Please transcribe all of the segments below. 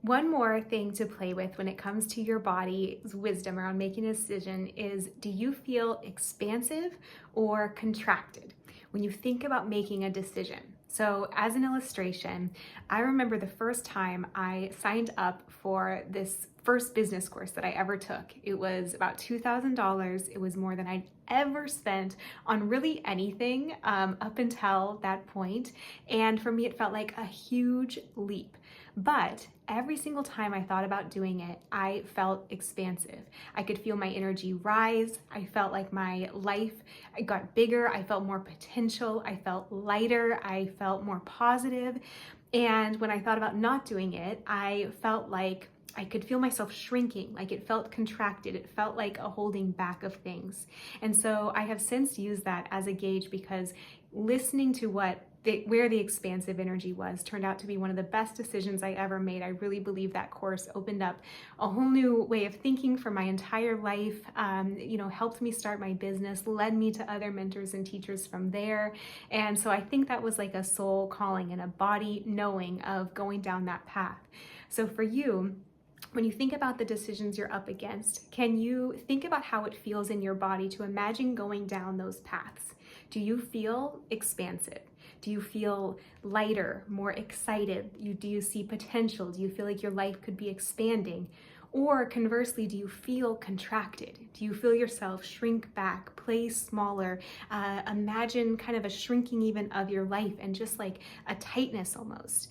One more thing to play with when it comes to your body's wisdom around making a decision is, do you feel expansive or contracted when you think about making a decision? So as an illustration, I remember the first time I signed up for this first business course that I ever took. It was about $2,000. It was more than I'd ever spent on really anything up until that point. And for me, it felt like a huge leap. But every single time I thought about doing it, I felt expansive. I could feel my energy rise. I felt like my life got bigger. I felt more potential. I felt lighter. I felt more positive. And when I thought about not doing it, I felt like I could feel myself shrinking, like it felt contracted. It felt like a holding back of things. And so I have since used that as a gauge, because listening to where the expansive energy was turned out to be one of the best decisions I ever made. I really believe that course opened up a whole new way of thinking for my entire life, helped me start my business, led me to other mentors and teachers from there. And so I think that was like a soul calling and a body knowing of going down that path. So for you, when you think about the decisions you're up against, can you think about how it feels in your body to imagine going down those paths? Do you feel expansive? Do you feel lighter, more excited? Do you see potential? Do you feel like your life could be expanding? Or conversely, do you feel contracted? Do you feel yourself shrink back, play smaller, imagine kind of a shrinking even of your life and just like a tightness almost?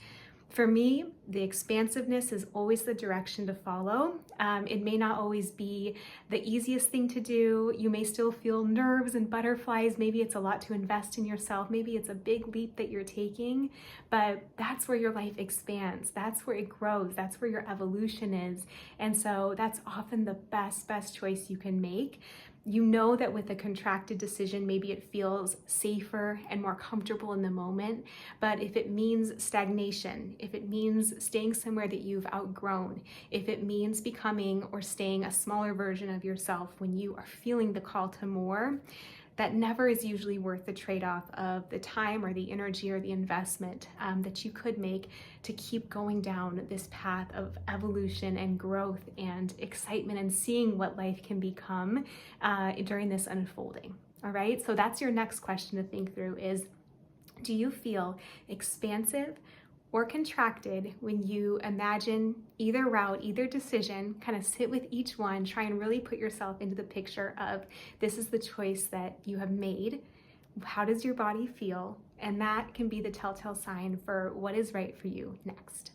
For me, the expansiveness is always the direction to follow. It may not always be the easiest thing to do. You may still feel nerves and butterflies. Maybe it's a lot to invest in yourself. Maybe it's a big leap that you're taking, but that's where your life expands. That's where it grows. That's where your evolution is. And so that's often the best choice you can make. You know that with a contracted decision, maybe it feels safer and more comfortable in the moment. But if it means stagnation, if it means staying somewhere that you've outgrown, if it means becoming or staying a smaller version of yourself when you are feeling the call to more, that never is usually worth the trade-off of the time or the energy or the investment that you could make to keep going down this path of evolution and growth and excitement and seeing what life can become during this unfolding. All right, so that's your next question to think through is, do you feel expansive or contracted when you imagine either route, either decision, kind of sit with each one, try and really put yourself into the picture of this is the choice that you have made. How does your body feel? And that can be the telltale sign for what is right for you next.